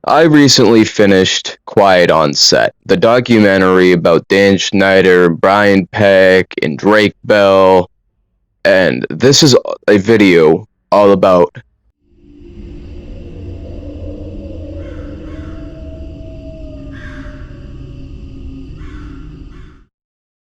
I recently finished Quiet on Set, the documentary about Dan Schneider, Brian Peck, and Drake Bell, and this is a video all about.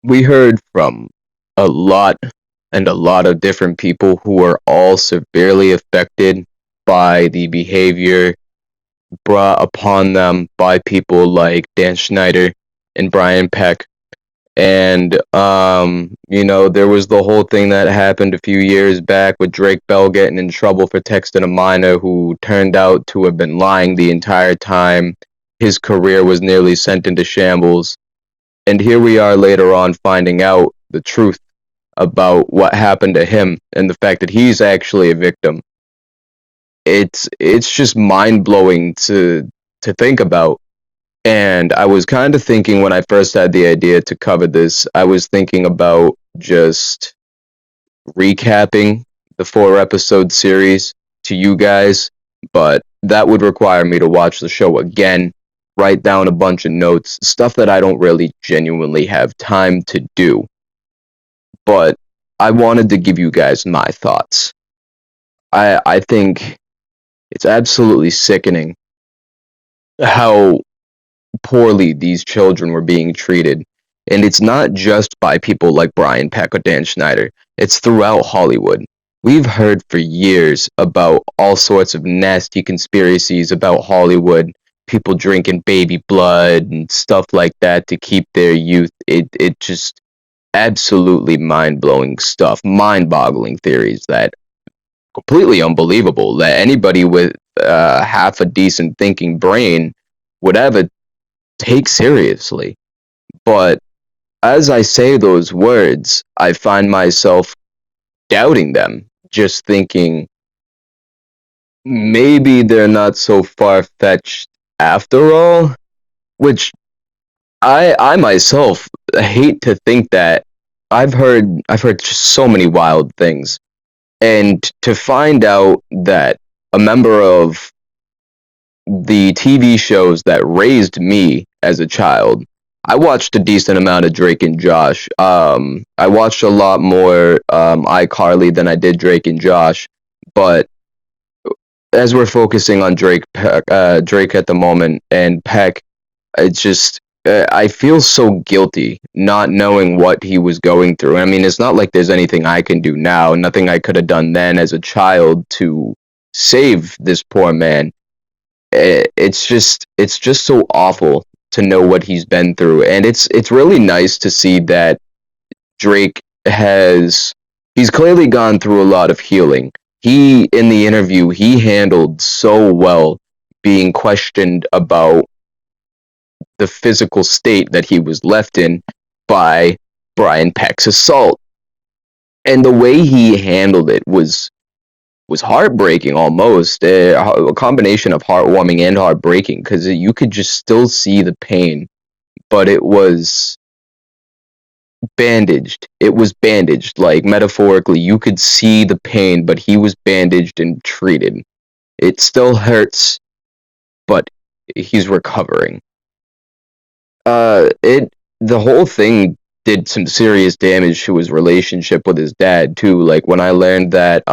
We heard from a lot a lot of different people who are all severely affected by the behavior brought upon them by people like Dan Schneider and Brian Peck. And there was the whole thing that happened a few years back with Drake Bell getting in trouble for texting a minor who turned out to have been lying the entire time. His career was nearly sent into shambles. And here we are later on finding out the truth about what happened to him and the fact that he's actually a victim. It's just mind blowing to think about. And I was kind of thinking when I first had the idea to cover this, I was thinking about just recapping the 4 episode series to you guys, but that would require me to watch the show again, write down a bunch of notes, stuff that I don't really genuinely have time to do. But I wanted to give you guys my thoughts. I think it's absolutely sickening how poorly these children were being treated. And it's not just by people like Brian Peck or Dan Schneider, it's throughout Hollywood. We've heard for years about all sorts of nasty conspiracies about Hollywood, people drinking baby blood and stuff like that to keep their youth. It just absolutely mind blowing stuff, mind boggling theories that completely unbelievable that anybody with half a decent thinking brain would ever take seriously. But as I say those words, I find myself doubting them, just thinking maybe they're not so far fetched after all. Which I myself hate to think that I've heard just so many wild things. And to find out that a member of the TV shows that raised me as a child, I watched a decent amount of Drake and Josh. I watched a lot more iCarly than I did Drake and Josh. But as we're focusing on Drake at the moment and Peck, it's just I feel so guilty not knowing what he was going through. I mean, it's not like there's anything I can do now, nothing I could have done then as a child to save this poor man. It's just so awful to know what he's been through, and it's really nice to see that Drake has he's clearly gone through a lot of healing. He in the interview he handled so well being questioned about the physical state that he was left in by Brian Peck's assault, and the way he handled it was heartbreaking almost, a combination of heartwarming and heartbreaking because you could just still see the pain, but it was bandaged, like metaphorically you could see the pain, but he was bandaged and treated. It still hurts, but he's recovering. It the whole thing did some serious damage to his relationship with his dad too. Like when I learned that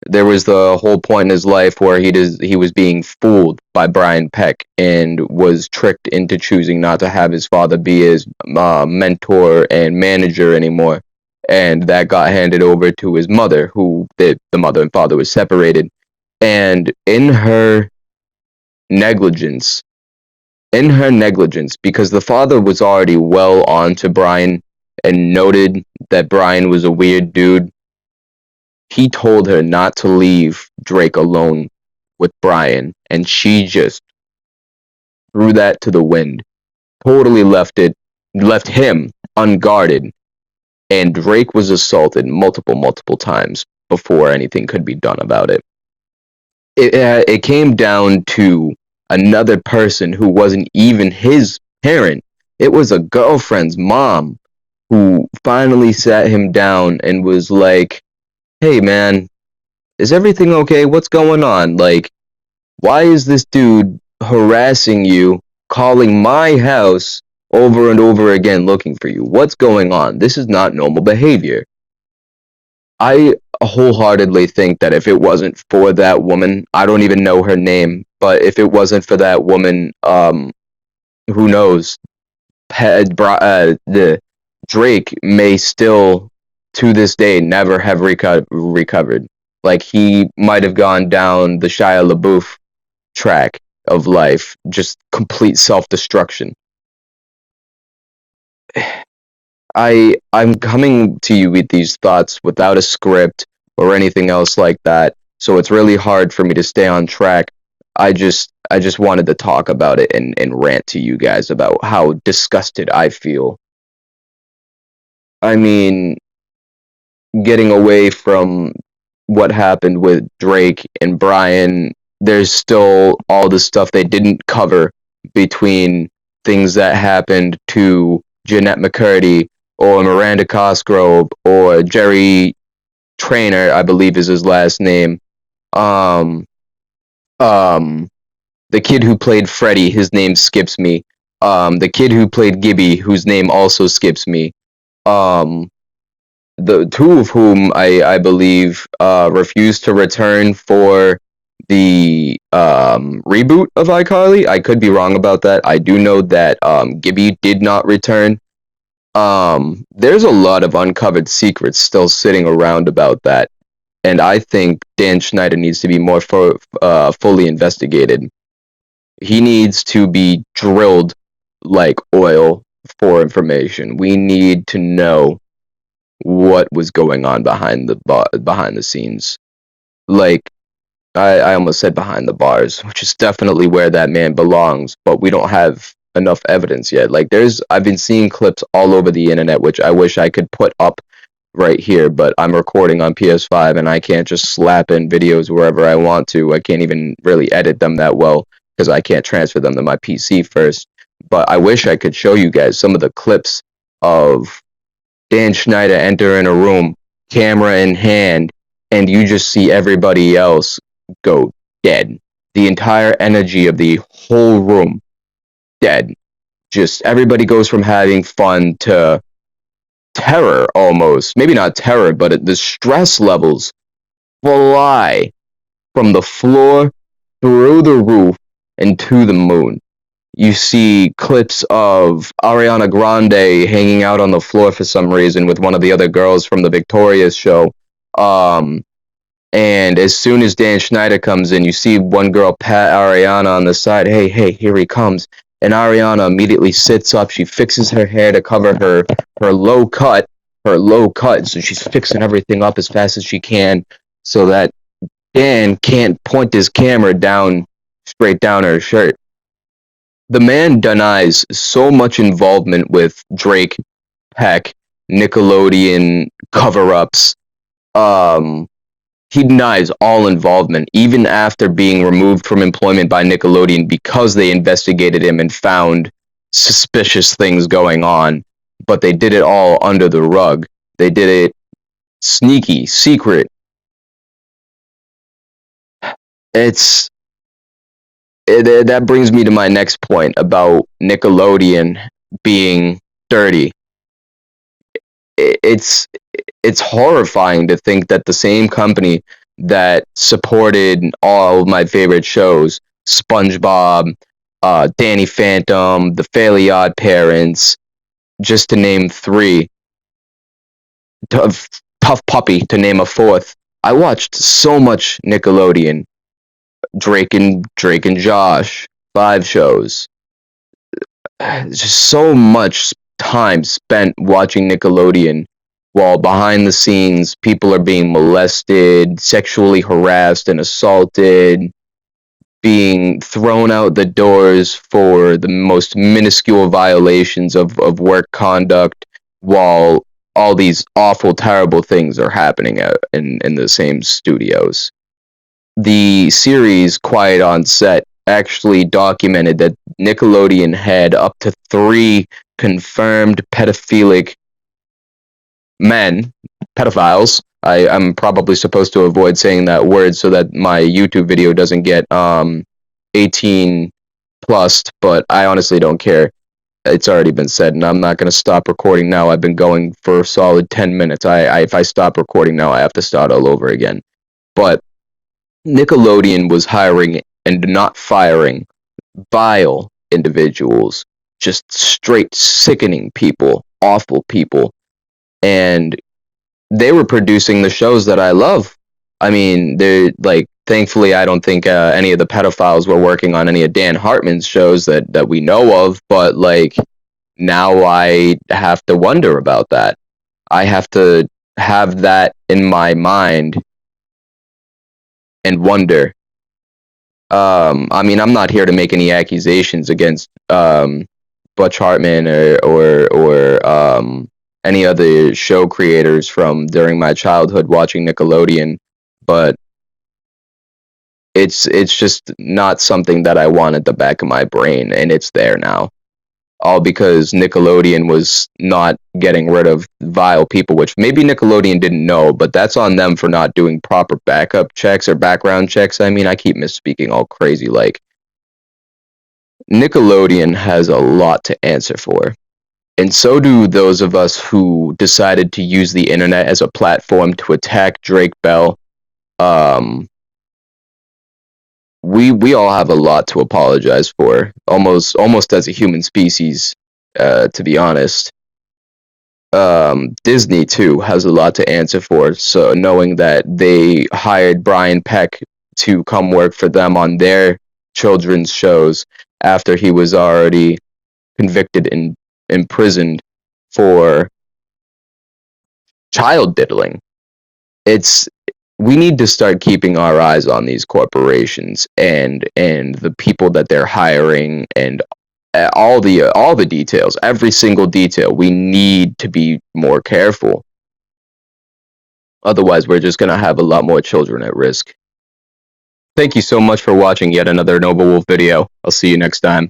there was the whole point in his life where he was being fooled by Brian Peck and was tricked into choosing not to have his father be his mentor and manager anymore, and that got handed over to his mother, who the mother and father was separated, and negligence, in her negligence, because the father was already well on to Brian and noted that Brian was a weird dude, he told her not to leave Drake alone with Brian, and she just threw that to the wind. Totally left him unguarded, and Drake was assaulted multiple times before anything could be done about it. It came down to another person who wasn't even his parent. It was a girlfriend's mom who finally sat him down and was like, "Hey man, is everything okay? What's going on?" Like, Why is this dude harassing you, calling my house over and over again looking for you? What's going on? This is not normal behavior. I wholeheartedly think that if it wasn't for that woman, I don't even know her name, but if it wasn't for that woman, who knows? The Drake may still, to this day, never have recovered. Like he might have gone down the Shia LaBeouf track of life, just complete self destruction. I'm coming to you with these thoughts without a script or anything else like that, so it's really hard for me to stay on track. I just wanted to talk about it and rant to you guys about how disgusted I feel. I mean, getting away from what happened with Drake and Brian, there's still all the stuff they didn't cover between things that happened to Jeanette McCurdy or Miranda Cosgrove or Jerry Trainer, I believe is his last name. Um, um, the kid who played Freddy, his name skips me. The kid who played Gibby, whose name also skips me. Um, the two of whom I believe refused to return for the reboot of iCarly. I could be wrong about that. I do know that Gibby did not return. There's a lot of uncovered secrets still sitting around about that, and I think Dan Schneider needs to be more fully investigated. He needs to be drilled like oil for information. We need to know what was going on behind the scenes. Like I almost said behind the bars, which is definitely where that man belongs, but we don't have enough evidence yet. Like I've been seeing clips all over the internet, which I wish I could put up right here, but I'm recording on PS5 and I can't just slap in videos wherever I want to. I can't even really edit them that well because I can't transfer them to my PC first. But I wish I could show you guys some of the clips of Dan Schneider enter in a room, camera in hand, and you just see everybody else go dead. The entire energy of the whole room dead. Just everybody goes from having fun to terror almost. Maybe not terror, but the stress levels fly from the floor through the roof and to the moon. You see clips of Ariana Grande hanging out on the floor for some reason with one of the other girls from the Victorious show. Um, and as soon as Dan Schneider comes in, you see one girl pat Ariana on the side. Hey, hey, here he comes. And Ariana immediately sits up. She fixes her hair to cover her low cut, So she's fixing everything up as fast as she can, so that Dan can't point his camera down straight down her shirt. The man denies so much involvement with Drake, Peck, Nickelodeon cover-ups. Um, he denies all involvement, even after being removed from employment by Nickelodeon because they investigated him and found suspicious things going on. But they did it all under the rug. They did it sneaky, secret. It's that brings me to my next point about Nickelodeon being dirty. It's it's horrifying to think that the same company that supported all of my favorite shows, SpongeBob, Danny Phantom, The Fairly Odd Parents, just to name three, Tough, Tough Puppy to name a fourth. I watched so much Nickelodeon, Drake and Josh, five shows. Just so much time spent watching Nickelodeon while behind the scenes people are being molested, sexually harassed and assaulted, being thrown out the doors for the most minuscule violations of work conduct while all these awful, terrible things are happening in the same studios. The series Quiet on Set actually documented that Nickelodeon had up to 3 confirmed pedophilic men, pedophiles. I'm probably supposed to avoid saying that word so that my YouTube video doesn't get 18 plus, but I honestly don't care. It's already been said, and I'm not going to stop recording now. I've been going for a solid 10 minutes. If I stop recording now, I have to start all over again. But Nickelodeon was hiring and not firing vile individuals, just straight sickening people, awful people, and they were producing the shows that I love. I mean, they're like, thankfully, I don't think any of the pedophiles were working on any of Dan Hartman's shows that we know of, but like, now I have to wonder about that. I have to have that in my mind and wonder. I mean, I'm not here to make any accusations against Butch Hartman or any other show creators from during my childhood watching Nickelodeon, but it's just not something that I want at the back of my brain, and it's there now. All because Nickelodeon was not getting rid of vile people, which maybe Nickelodeon didn't know, but that's on them for not doing proper backup checks or background checks. I mean, I keep misspeaking all crazy. Like, Nickelodeon has a lot to answer for. And so do those of us who decided to use the internet as a platform to attack Drake Bell. Um, we all have a lot to apologize for, almost as a human species, to be honest. Disney too has a lot to answer for. So knowing that they hired Brian Peck to come work for them on their children's shows after he was already convicted and imprisoned for child diddling. It's We need to start keeping our eyes on these corporations and the people that they're hiring and all the details, every single detail. We need to be more careful. Otherwise, we're just going to have a lot more children at risk. Thank you so much for watching yet another Noble Wolf video. I'll see you next time.